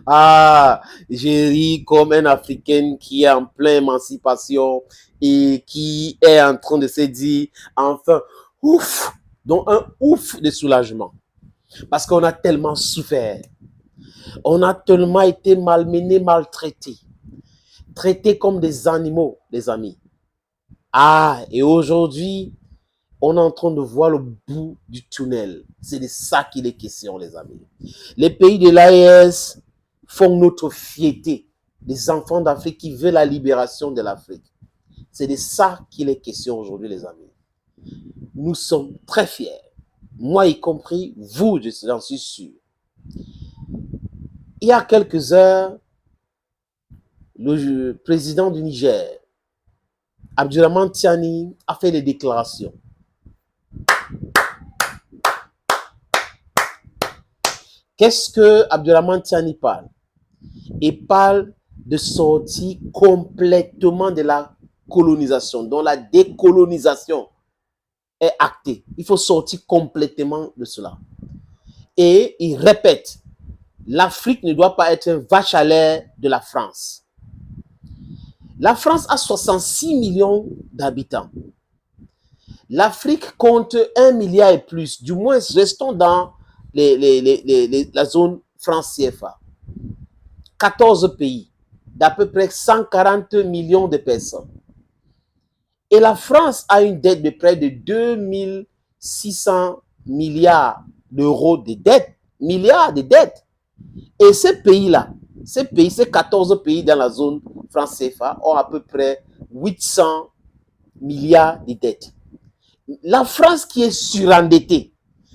Ah, j'ai ri comme un Africain qui est en pleine émancipation et qui est en train de se dire, enfin, ouf, donc un ouf de soulagement. Parce qu'on a tellement souffert, on a tellement été malmenés, maltraités, traités comme des animaux, les amis. Ah, et aujourd'hui, on est en train de voir le bout du tunnel. C'est de ça qu'il est question, les amis. Les pays de l'AES font notre fierté. Les enfants d'Afrique qui veulent la libération de l'Afrique. C'est de ça qu'il est question aujourd'hui, les amis. Nous sommes très fiers. Moi y compris, vous, j'en suis sûr. Il y a quelques heures, le président du Niger, Abdurrahman Tiani, a fait des déclarations. Qu'est-ce que Abdurrahman Tiani parle? Il parle de sortir complètement de la colonisation, dont la décolonisation est actée. Il faut sortir complètement de cela. Et il répète, l'Afrique ne doit pas être une vache à lait de la France. La France a 66 millions d'habitants. L'Afrique compte 1 milliard et plus. Du moins, restons dans la zone France CFA. 14 pays d'à peu près 140 millions de personnes. Et la France a une dette de près de 2600 milliards d'euros de dette. Milliards de dettes. Et ces pays-là, ces 14 pays dans la zone France CFA ont à peu près 800 milliards de dettes. La France qui est surendettée,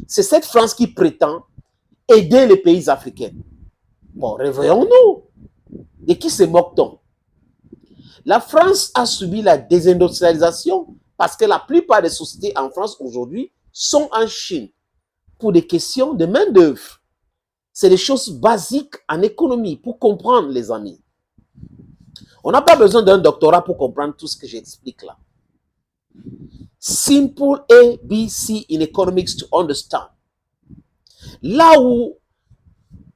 c'est cette France qui prétend aider les pays africains. Bon, réveillons-nous. De qui se moque-t-on? La France a subi la désindustrialisation parce que la plupart des sociétés en France aujourd'hui sont en Chine pour des questions de main-d'œuvre. C'est des choses basiques en économie pour comprendre, les amis. On n'a pas besoin d'un doctorat pour comprendre tout ce que j'explique là. Simple ABC in economics to understand. Là où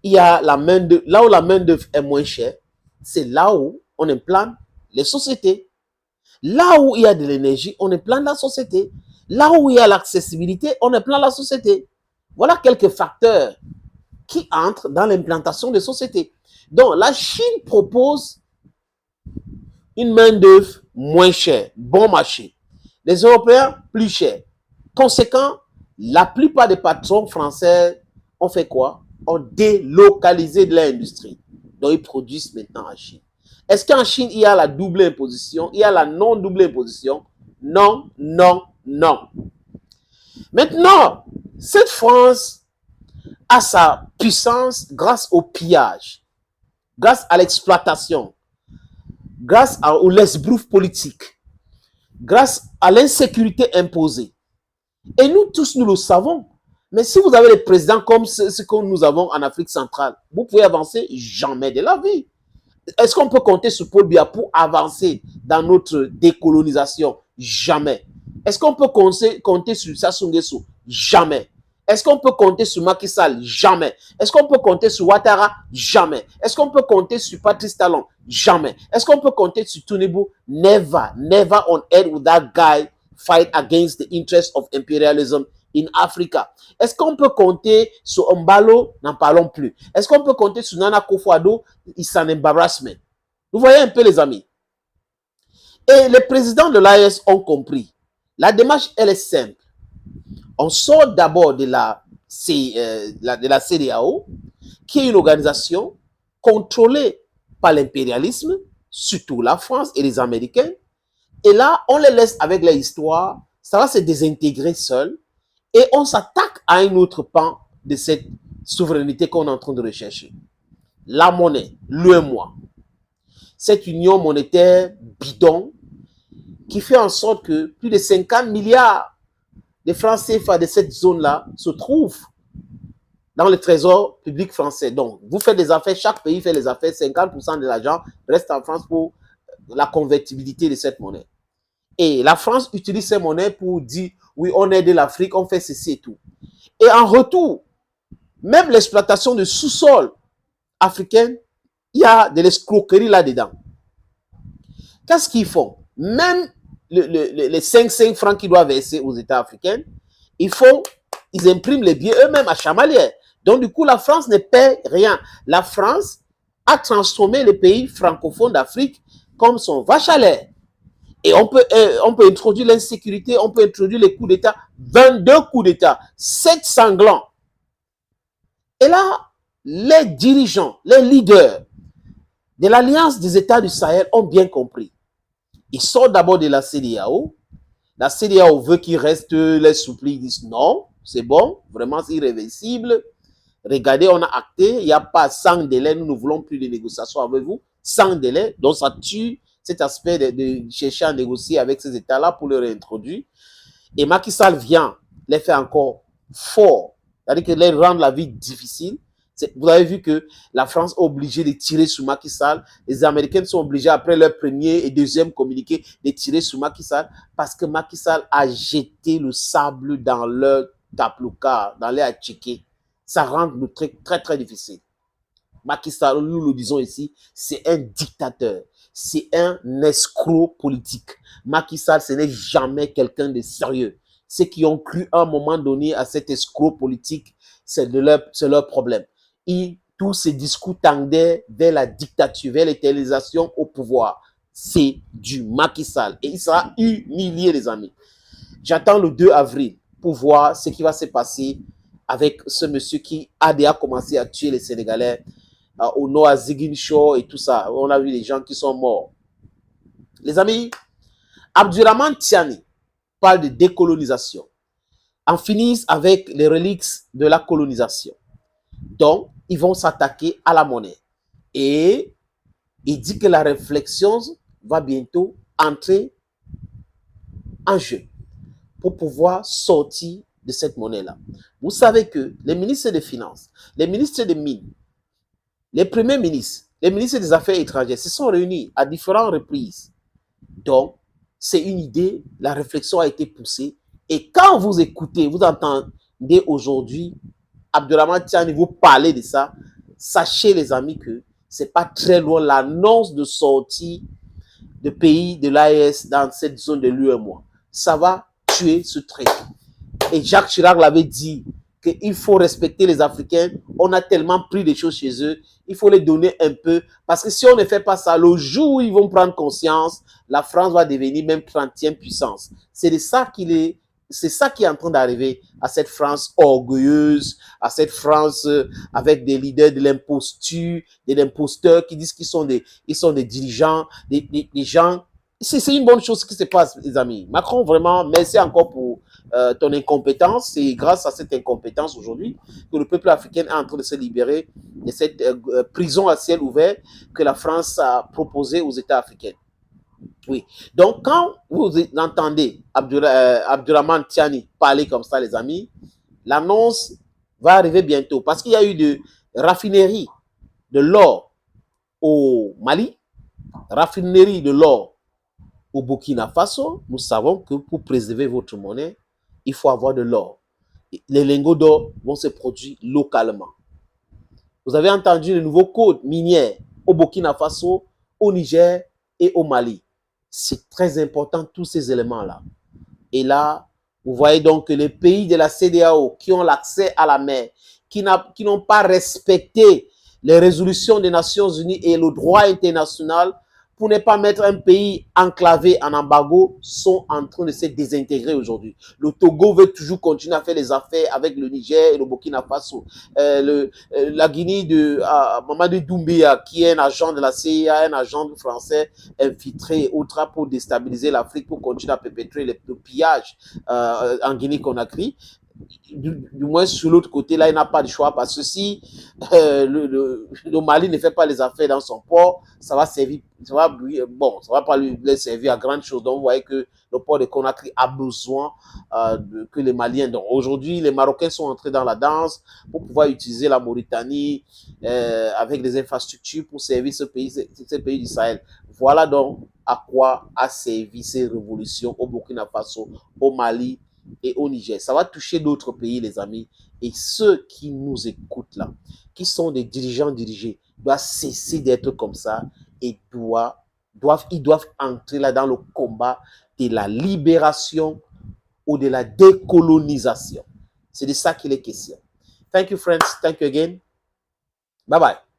il y a la main-d'œuvre, là où la main-d'œuvre est moins chère, c'est là où on implante les sociétés. Là où il y a de l'énergie, on implante la société. Là où il y a l'accessibilité, on implante la société. Voilà quelques facteurs qui entrent dans l'implantation des sociétés. Donc, la Chine propose une main-d'œuvre moins chère, bon marché. Les Européens, plus cher. Conséquent, la plupart des patrons français ont fait quoi? Ont délocalisé de l'industrie. Donc, ils produisent maintenant en Chine. Est-ce qu'en Chine, il y a la double imposition? Il y a la non-double imposition? Non, non, non. Maintenant, cette France a sa puissance grâce au pillage, grâce à l'exploitation, grâce au l'esbrouf politique, grâce à l'insécurité imposée. Et nous tous, nous le savons. Mais si vous avez des présidents comme ce que nous avons en Afrique centrale, vous pouvez avancer jamais de la vie. Est-ce qu'on peut compter sur Paul Biya pour avancer dans notre décolonisation? Jamais. Est-ce qu'on peut compter sur Sassou Nguesso? Jamais. Est-ce qu'on peut compter sur Macky Sall? Jamais. Est-ce qu'on peut compter sur Ouattara? Jamais. Est-ce qu'on peut compter sur Patrice Talon? Jamais. Est-ce qu'on peut compter sur Tinubu? Never. Never on earth would that guy fight against the interest of imperialism in Africa. Est-ce qu'on peut compter sur Mbalo? N'en parlons plus. Est-ce qu'on peut compter sur Nana Akufo-Addo? It's an embarrassment. Vous voyez un peu, les amis. Et les présidents de l'AES ont compris. La démarche, elle est simple. On sort d'abord de la CEDEAO, qui est une organisation contrôlée par l'impérialisme, surtout la France et les Américains. Et là, on les laisse avec leur histoire. Ça va se désintégrer seul. Et on s'attaque à un autre pan de cette souveraineté qu'on est en train de rechercher. La monnaie, l'UEMOA. Cette union monétaire bidon qui fait en sorte que plus de 50 milliards de francs CFA de cette zone-là se trouvent dans le trésor public français. Donc, vous faites des affaires, chaque pays fait les affaires, 50% de l'argent reste en France pour la convertibilité de cette monnaie. Et la France utilise ces monnaies pour dire, oui, on aide l'Afrique, on fait ceci et tout. Et en retour, Même l'exploitation de sous-sol africaine, il y a de l'escroquerie là-dedans. Qu'est-ce qu'ils font? Même les 5 francs qu'ils doivent verser aux États africains, ils impriment les billets eux-mêmes à chamalière. Donc, du coup, la France ne paie rien. La France a transformé les pays francophones d'Afrique comme son vache à lait. Et on peut introduire l'insécurité, on peut introduire les coups d'État, 22 coups d'État, 7 sanglants. Et là, les dirigeants, les leaders de l'Alliance des États du Sahel ont bien compris. Ils sortent d'abord de la CEDEAO. La CEDEAO veut qu'ils restent les souples. Ils disent non, c'est bon, vraiment c'est irréversible. Regardez, on a acté, il n'y a pas sans délai, nous ne voulons plus de négociations avec vous, sans délai. Donc ça tue cet aspect de chercher à négocier avec ces États-là pour les réintroduire. Et Macky Sall vient les faire encore fort, c'est-à-dire que les rendre la vie difficile. Vous avez vu que la France est obligée de tirer sur Macky Sall. Les Américains sont obligés, après leur premier et deuxième communiqué, de tirer sur Macky Sall parce que Macky Sall a jeté le sable dans leur taplouka, dans leur atchiké. Ça rend le truc très, très difficile. Macky Sall, nous le disons ici, c'est un dictateur. C'est un escroc politique. Macky Sall, ce n'est jamais quelqu'un de sérieux. Ceux qui ont cru à un moment donné à cet escroc politique, c'est leur problème. Tous ces discours tendaient vers la dictature, vers l'éternalisation au pouvoir. C'est du Macky Sall. Et il sera humilié, les amis. J'attends le 2 avril pour voir ce qui va se passer avec ce monsieur qui a déjà commencé à tuer les Sénégalais au nord à Ziguinchor et tout ça. On a vu les gens qui sont morts. Les amis, Abdurrahman Tiani parle de décolonisation. En finissent avec les reliques de la colonisation. Donc, ils vont s'attaquer à la monnaie. Et il dit que la réflexion va bientôt entrer en jeu pour pouvoir sortir de cette monnaie-là. Vous savez que les ministres des Finances, les ministres des Mines, les premiers ministres, les ministres des Affaires étrangères se sont réunis à différentes reprises. Donc, c'est une idée, la réflexion a été poussée. Et quand vous écoutez, vous entendez aujourd'hui Abdurrahman Tiani vous parler de ça, sachez les amis que ce n'est pas très loin l'annonce de sortie de pays de l'AES dans cette zone de l'UEMOA. Ça va tuer ce trait. Et Jacques Chirac l'avait dit qu'il faut respecter les Africains. On a tellement pris des choses chez eux. Il faut les donner un peu. Parce que si on ne fait pas ça, le jour où ils vont prendre conscience, la France va devenir même 30e puissance. C'est de ça qu'il est. C'est ça qui est en train d'arriver à cette France orgueilleuse, à cette France avec des leaders de l'imposture, de l'imposteurs qui disent qu'ils sont des dirigeants, des gens. C'est une bonne chose qui se passe, les amis. Macron, vraiment, merci encore pour ton incompétence. C'est grâce à cette incompétence aujourd'hui que le peuple africain est en train de se libérer de cette prison à ciel ouvert que la France a proposée aux États africains. Oui. Donc, quand vous entendez Abdurrahman Tiani parler comme ça, les amis, l'annonce va arriver bientôt parce qu'il y a eu de raffinerie de l'or au Mali, raffinerie de l'or au Burkina Faso. Nous savons que pour préserver votre monnaie, il faut avoir de l'or. Les lingots d'or vont se produire localement. Vous avez entendu le nouveau code minier au Burkina Faso, au Niger et au Mali. C'est très important, tous ces éléments-là. Et là, vous voyez donc que les pays de la CEDEAO qui ont l'accès à la mer, qui n'ont pas respecté les résolutions des Nations Unies et le droit international, pour ne pas mettre un pays enclavé en embargo, sont en train de se désintégrer aujourd'hui. Le Togo veut toujours continuer à faire les affaires avec le Niger et le Burkina Faso. La Guinée de Mamadou Doumbia, qui est un agent de la CIA, un agent français infiltré autre pour déstabiliser l'Afrique, pour continuer à perpétrer le pillage en Guinée-Conakry. Du moins sur l'autre côté, là, il n'a pas de choix parce que si le Mali ne fait pas les affaires dans son port, ça va servir, ça va pas lui servir à grande chose. Donc, vous voyez que le port de Conakry a besoin que les Maliens. Donc, aujourd'hui, les Marocains sont entrés dans la danse pour pouvoir utiliser la Mauritanie avec des infrastructures pour servir ce pays du Sahel. Voilà donc à quoi a servi ces révolutions au Burkina Faso, au Mali et au Niger. Ça va toucher d'autres pays, les amis. Et ceux qui nous écoutent là, qui sont des dirigeants dirigés, doivent cesser d'être comme ça et ils doivent entrer là dans le combat de la libération ou de la décolonisation. C'est de ça qu'il est question. Thank you, friends. Thank you again. Bye bye.